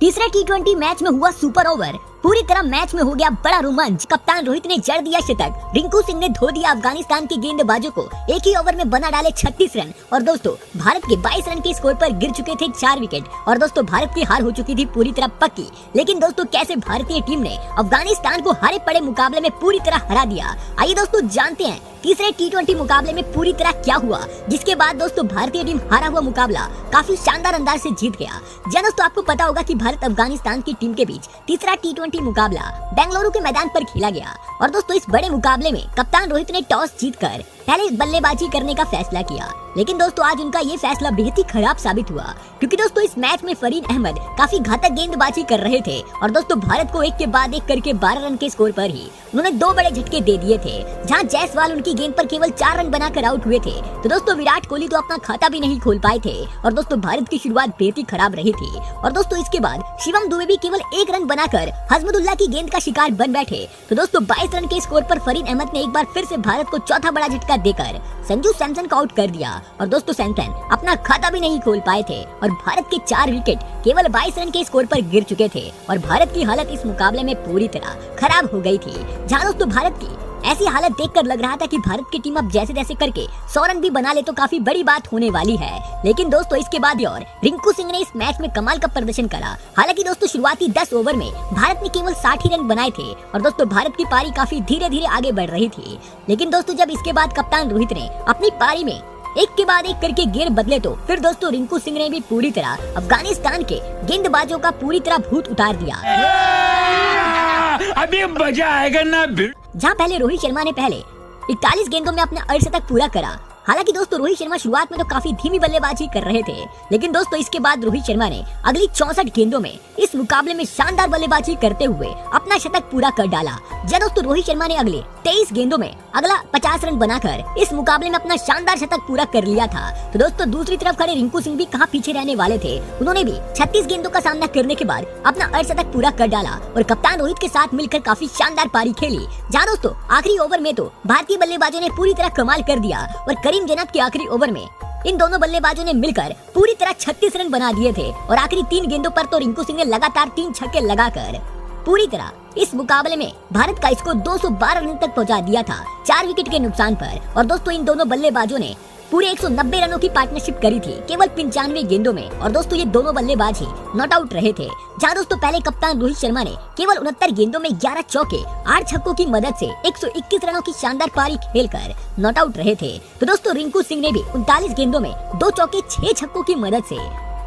तीसरे T20 match में हुआ सुपर ओवर। पूरी तरह मैच में हो गया बड़ा रोमांच। कप्तान रोहित ने जड़ दिया शतक। रिंकू सिंह ने धो दिया अफगानिस्तान के गेंदबाजों को। एक ही ओवर में बना डाले 36 रन। और दोस्तों भारत के 22 रन के स्कोर पर गिर चुके थे 4 विकेट। और दोस्तों भारत की हार हो चुकी थी पूरी तरह पक्की। लेकिन दोस्तों कैसे भारतीय टीम ने अफगानिस्तान को हारे पड़े मुकाबले में पूरी तरह हरा दिया। आइए दोस्तों जानते हैं तीसरे T20 मुकाबले में पूरी तरह क्या हुआ, जिसके बाद दोस्तों भारतीय टीम हारा हुआ मुकाबला काफी शानदार अंदाज से जीत गया। जी दोस्तों आपको पता होगा कि भारत अफगानिस्तान की टीम के बीच तीसरा T20 मुकाबला बेंगलुरु के मैदान पर खेला गया। और दोस्तों इस बड़े मुकाबले में कप्तान रोहित ने टॉस जीतकर पहले बल्लेबाजी करने का फैसला किया। लेकिन दोस्तों आज उनका ये फैसला बेहद ही खराब साबित हुआ, क्योंकि दोस्तों इस मैच में फरीद अहमद काफी घातक गेंदबाजी कर रहे थे। और दोस्तों भारत को एक के बाद एक करके 12 रन के स्कोर पर ही उन्होंने 2 बड़े झटके दे दिए थे, जहां जायसवाल उनकी गेंद पर केवल 4 रन बनाकर आउट हुए थे। तो दोस्तों विराट कोहली तो अपना खाता भी नहीं खोल पाए थे। और दोस्तों भारत की शुरुआत बेहद ही खराब रही थी। और दोस्तों इसके बाद शिवम दुबे भी केवल 1 रन बनाकर हजमुदुल्लाह की गेंद का शिकार बन बैठे। तो दोस्तों 22 रन के स्कोर पर फरीद अहमद ने एक बार फिर से भारत को चौथा बड़ा झटका देकर संजू सैमसन को आउट कर दिया। और दोस्तों सैमसन अपना खाता भी नहीं खोल पाए थे और भारत के 4 विकेट केवल 22 रन के स्कोर पर गिर चुके थे। और भारत की हालत इस मुकाबले में पूरी तरह खराब हो गई थी, जहां दोस्तों भारत की ऐसी हालत देखकर लग रहा था कि भारत की टीम अब जैसे तैसे करके 100 रन भी बना ले तो काफी बड़ी बात होने वाली है। लेकिन दोस्तों इसके बाद और रिंकू सिंह ने इस मैच में कमाल का प्रदर्शन करा। हालांकि दोस्तों शुरुआती 10 ओवर में भारत ने केवल 60 ही रन बनाए थे। और दोस्तों भारत की पारी काफी धीरे धीरे आगे बढ़ रही थी। लेकिन दोस्तों जब इसके बाद कप्तान रोहित ने अपनी पारी में एक के बाद एक करके गेर बदले तो फिर दोस्तों रिंकू सिंह ने भी पूरी तरह अफगानिस्तान के गेंदबाजों का पूरी तरह भूत उतार दिया। अभी मजा आएगा ना। जहां पहले रोहित शर्मा ने पहले 41 गेंदों में अपना अर्धशतक पूरा करा। हालांकि दोस्तों रोहित शर्मा शुरुआत में तो काफी धीमी बल्लेबाजी कर रहे थे, लेकिन दोस्तों इसके बाद रोहित शर्मा ने अगली 64 गेंदों में इस मुकाबले में शानदार बल्लेबाजी करते हुए अपना शतक पूरा कर डाला। जब दोस्तों रोहित शर्मा ने अगले 23 गेंदों में अगला 50 रन बनाकर इस मुकाबले में अपना शानदार शतक पूरा कर लिया था। तो दोस्तों दूसरी तरफ खड़े रिंकू सिंह भी कहां पीछे रहने वाले थे। उन्होंने भी 36 गेंदों का सामना करने के बाद अपना अर्धशतक पूरा कर डाला और कप्तान रोहित के साथ मिलकर काफी शानदार पारी खेली। जहां दोस्तों आखिरी ओवर में तो भारतीय बल्लेबाजों ने पूरी तरह कमाल कर दिया और करीम जन्नत के आखिरी ओवर में इन दोनों बल्लेबाजों ने मिलकर पूरी तरह 36 रन बना दिए थे। और आखिरी 3 गेंदों पर तो रिंकू सिंह ने लगातार 3 छक्के लगाकर पूरी तरह इस मुकाबले में भारत का स्कोर 212 रन तक पहुंचा दिया था 4 विकेट के नुकसान पर। और दोस्तों इन दोनों बल्लेबाजों ने पूरे 190 रनों की पार्टनरशिप करी थी केवल 95 गेंदों में। और दोस्तों ये दोनों बल्लेबाज ही नॉट आउट रहे थे, जहां दोस्तों पहले कप्तान रोहित शर्मा ने केवल 69 गेंदों में 11 चौके 8 छक्कों की मदद से 121 रनों की शानदार पारी खेलकर नॉट आउट रहे थे। तो दोस्तों रिंकू सिंह ने भी 39 गेंदों में 2 चौके 6 छक्कों की मदद से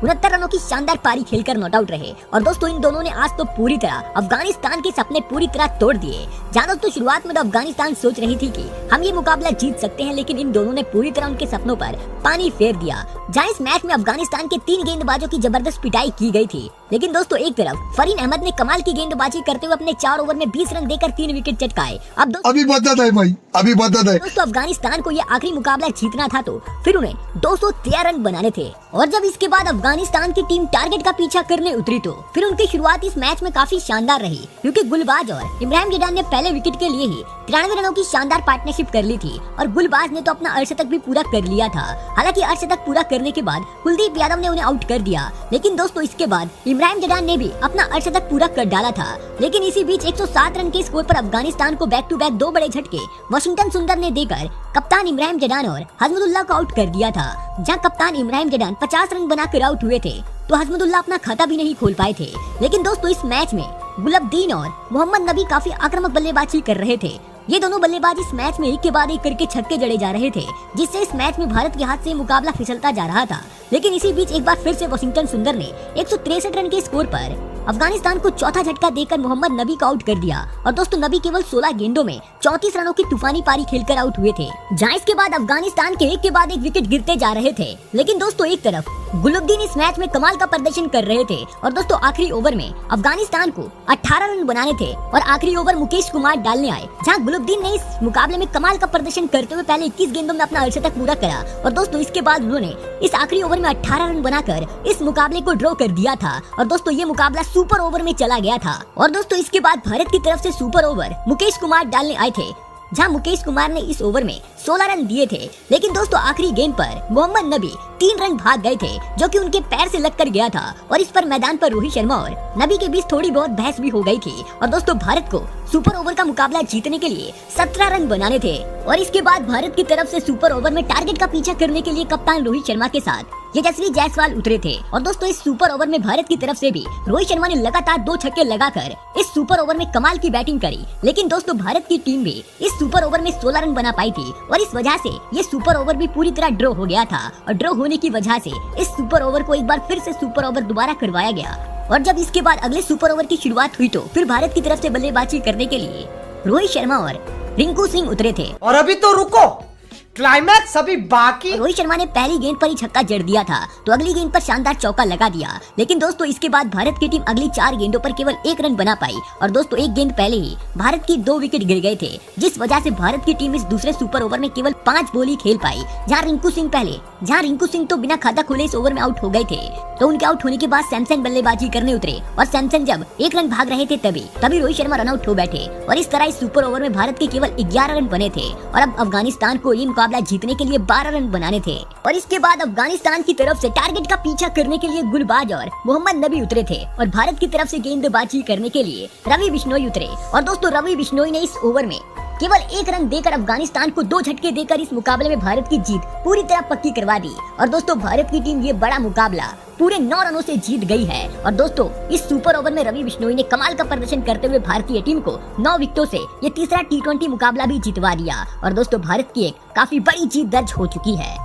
69 रनों की शानदार पारी खेलकर नॉट आउट रहे। और दोस्तों इन दोनों ने आज तो पूरी तरह अफगानिस्तान के सपने पूरी तरह तोड़ दिए। जहां दोस्तों शुरुआत में तो अफगानिस्तान सोच रही थी कि हम ये मुकाबला जीत सकते हैं, लेकिन इन दोनों ने पूरी तरह उनके सपनों पर पानी फेर दिया। जहां इस मैच में अफगानिस्तान के 3 गेंदबाजों की जबरदस्त पिटाई की गई थी, लेकिन दोस्तों एक तरफ फरीद अहमद ने कमाल की गेंदबाजी करते हुए अपने 4 ओवर में 20 रन देकर 3 विकेट चटकाए। अभी बता है भाई, अभी बता है। दोस्तों अफगानिस्तान को ये आखिरी मुकाबला जीतना था, तो फिर उन्हें 213 रन बनाने थे। और जब इसके बाद अफगानिस्तान की टीम टारगेट का पीछा करने उतरी तो फिर उनकी शुरुआत इस मैच में काफी शानदार रही, क्योंकि गुलबाज और इब्राहिम जडान ने पहले विकेट के लिए ही 93 रनों की शानदार पार्टनरशिप कर ली थी। और गुलबाज ने तो अपना अर्धशतक भी पूरा कर लिया था। हालांकि अर्धशतक पूरा करने के बाद कुलदीप यादव ने उन्हें आउट कर दिया, लेकिन दोस्तों इसके बाद इब्राहिम जडान ने भी अपना अर्धशतक पूरा कर डाला था। लेकिन इसी बीच 107 रन के स्कोर पर अफगानिस्तान को बैक टू बैक 2 बड़े झटके वाशिंगटन सुंदर ने देकर कप्तान इब्राहिम जडान और हजमुदुल्लाह को आउट कर दिया था। जहां कप्तान इब्राहिम जडान 50 रन बनाकर आउट हुए थे, तो हजमुदुल्लाह अपना खाता भी नहीं खोल पाए थे। लेकिन दोस्तों इस मैच में गुलबदीन और मोहम्मद नबी काफी आक्रामक बल्लेबाजी कर रहे थे। ये दोनों बल्लेबाज इस मैच में एक के बाद एक करके छक्के जड़े जा रहे थे, जिससे इस मैच में भारत के हाथ से मुकाबला फिसलता जा रहा था। लेकिन इसी बीच एक बार फिर से वाशिंगटन सुंदर ने 163 रन के स्कोर पर अफगानिस्तान को चौथा झटका देकर मोहम्मद नबी को आउट कर दिया। और दोस्तों नबी केवल 16 गेंदों में 34 रनों की तूफानी पारी खेलकर आउट हुए थे। जहां इसके बाद अफगानिस्तान के एक के बाद एक विकेट गिरते जा रहे थे। लेकिन दोस्तों एक तरफ गुलबदीन इस मैच में कमाल का प्रदर्शन कर रहे थे। और दोस्तों आखिरी ओवर में अफगानिस्तान को 18 रन बनाने थे और आखिरी ओवर मुकेश कुमार डालने आए, जहां गुलबदीन ने इस मुकाबले में कमाल का प्रदर्शन करते हुए पहले 21 गेंदों में अपना अर्धशतक पूरा करा। और दोस्तों इसके बाद उन्होंने इस आखिरी ओवर में 18 रन बनाकर इस मुकाबले को ड्रॉ कर दिया था। और दोस्तों ये मुकाबला सुपर ओवर में चला गया था। और दोस्तों इसके बाद भारत की तरफ से सुपर ओवर मुकेश कुमार डालने आए थे। जहां मुकेश कुमार ने इस ओवर में 16 रन दिए थे। लेकिन दोस्तों आखिरी गेंद पर मोहम्मद नबी 3 रन भाग गए थे, जो कि उनके पैर से लगकर गया था और इस पर मैदान पर रोहित शर्मा और नबी के बीच थोड़ी बहुत बहस भी हो गई थी। और दोस्तों भारत को सुपर ओवर का मुकाबला जीतने के लिए 17 रन बनाने थे और इसके बाद भारत की तरफ से सुपर ओवर में टारगेट का पीछा करने के लिए कप्तान रोहित शर्मा के साथ यशस्वी जायसवाल उतरे थे। और दोस्तों इस सुपर ओवर में भारत की तरफ से भी रोहित शर्मा ने लगातार 2 छक्के लगाकर इस सुपर ओवर में कमाल की बैटिंग करी। लेकिन दोस्तों भारत की टीम भी इस सुपर ओवर में 16 रन बना पाई थी और इस वजह से ये सुपर ओवर भी पूरी तरह ड्रॉ हो गया था। और ड्रॉ होने की वजह से इस सुपर ओवर को एक बार फिर से सुपर ओवर दोबारा करवाया गया। और जब इसके बाद अगले सुपर ओवर की शुरुआत हुई तो फिर भारत की तरफ से बल्लेबाजी करने के लिए रोहित शर्मा और रिंकू सिंह उतरे थे। और अभी तो रुको, क्लाइमैक्स अभी बाकी। रोहित शर्मा ने पहली गेंद पर ही छक्का जड़ दिया था तो अगली गेंद पर शानदार चौका लगा दिया। लेकिन दोस्तों इसके बाद भारत की टीम अगली 4 गेंदों पर केवल 1 रन बना पाई और दोस्तों 1 गेंद पहले ही भारत की 2 विकेट गिर गए थे, जिस वजह से भारत की टीम इस दूसरे सुपर ओवर में केवल 5 बॉल ही खेल पाई। जहां रिंकू सिंह तो बिना खाता खोले इस ओवर में आउट हो गए थे। तो उनके आउट होने के बाद सैमसन बल्लेबाजी करने उतरे और सैमसन जब 1 रन भाग रहे थे तभी रोहित शर्मा रन आउट हो बैठे और इस तरह इस सुपर ओवर में भारत के केवल 11 रन बने थे और अब अफगानिस्तान को ये मुकाबला जीतने के लिए 12 रन बनाने थे। और इसके बाद अफगानिस्तान की तरफ से टारगेट का पीछा करने के लिए गुलबाज और मोहम्मद नबी उतरे थे और भारत की तरफ से गेंदबाजी करने के लिए रवि बिश्नोई उतरे। और दोस्तों रवि बिश्नोई ने इस ओवर में केवल 1 रन देकर अफगानिस्तान को 2 झटके देकर इस मुकाबले में भारत की जीत पूरी तरह पक्की करवा दी। और दोस्तों भारत की टीम ये बड़ा मुकाबला पूरे 9 रनों से जीत गई है। और दोस्तों इस सुपर ओवर में रवि बिश्नोई ने कमाल का प्रदर्शन करते हुए भारतीय टीम को 9 विकेटों से ये तीसरा T20 मुकाबला भी जितवा दिया। और दोस्तों भारत की एक काफी बड़ी जीत दर्ज हो चुकी है।